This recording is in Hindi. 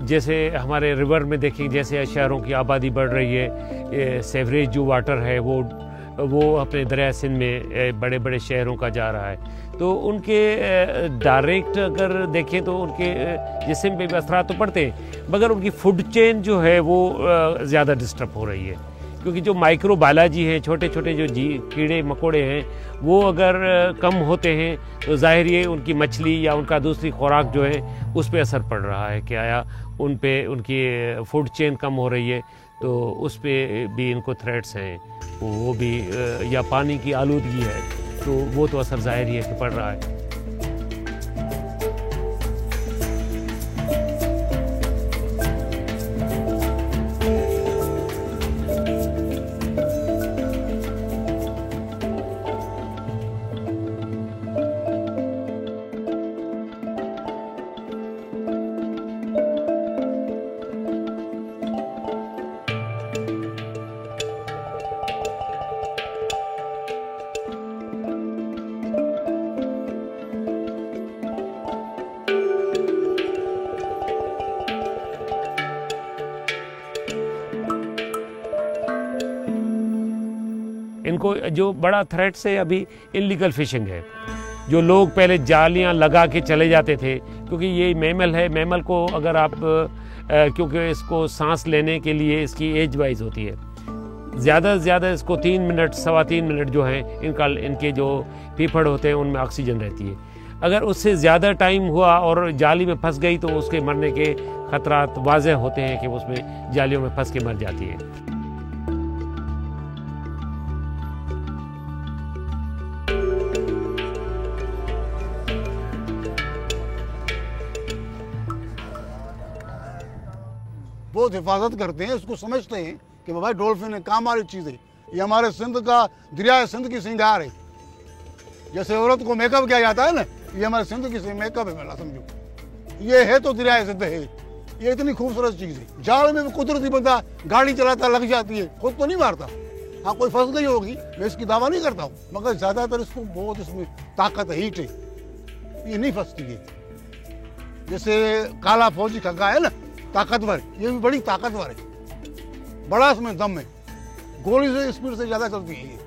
जैसे हमारे रिवर में देखें, जैसे शहरों की आबादी बढ़ रही है, सेवरेज जो वाटर है वो अपने दरिया सिंध में बड़े बड़े शहरों का जा रहा है। तो उनके डायरेक्ट अगर देखें तो उनके जिस्म पे भी असरात तो पड़ते हैं, मगर उनकी फूड चेन जो है वो ज़्यादा डिस्टर्ब हो रही है, क्योंकि जो माइक्रो बायोलॉजी है, छोटे छोटे जो कीड़े मकोड़े हैं, वो अगर कम होते हैं तो ज़ाहिर ये उनकी मछली या उनका दूसरी खुराक जो है उस पर असर पड़ रहा है कि आया उन पे उनकी फूड चेन कम हो रही है, तो उस पे भी इनको थ्रेट्स हैं, वो भी या पानी की आलूदगी है, तो वो तो असर ज़ाहिर ही है कि पड़ रहा है। इनको जो बड़ा थ्रेट से अभी इलीगल फिशिंग है, जो लोग पहले जालियां लगा के चले जाते थे, क्योंकि ये मैमल है, मैमल को अगर आप क्योंकि इसको सांस लेने के लिए इसकी एज वाइज होती है, ज़्यादा से ज़्यादा इसको 3 मिनट 3.25 मिनट जो है इनके जो फीफड़ होते हैं उनमें ऑक्सीजन रहती है। अगर उससे ज़्यादा टाइम हुआ और जाली में फंस गई तो उसके मरने के खतरात वाज़ेह होते हैं कि उसमें जालियों में फंस के मर जाती है। बहुत हिफाजत करते हैं, इसको समझते हैं कि भाई डॉल्फिन एक काम वाली चीज़ है, ये हमारे सिंध का दरिया सिंध की श्रृंगार है। जैसे औरत को मेकअप किया जाता है ना, ये हमारे सिंध की मेकअप है, मेरा समझो ये है तो दरिया सिंध है, ये इतनी खूबसूरत चीज़ है। जाल में भी कुदरती बंदा गाड़ी चलाता लग जाती है, खुद तो नहीं मारता, हाँ कोई फंस गई होगी, मैं इसकी दावा नहीं करता हूँ, मगर ज़्यादातर इसको बहुत इसमें ताकत है, हीट है, ये नहीं फंसती है। जैसे काला फौजी खग्गा है ना, ताकतवर, ये भी बड़ी ताकतवर है, बड़ा इसमें दम है, गोली से स्पीड से ज़्यादा चलती है।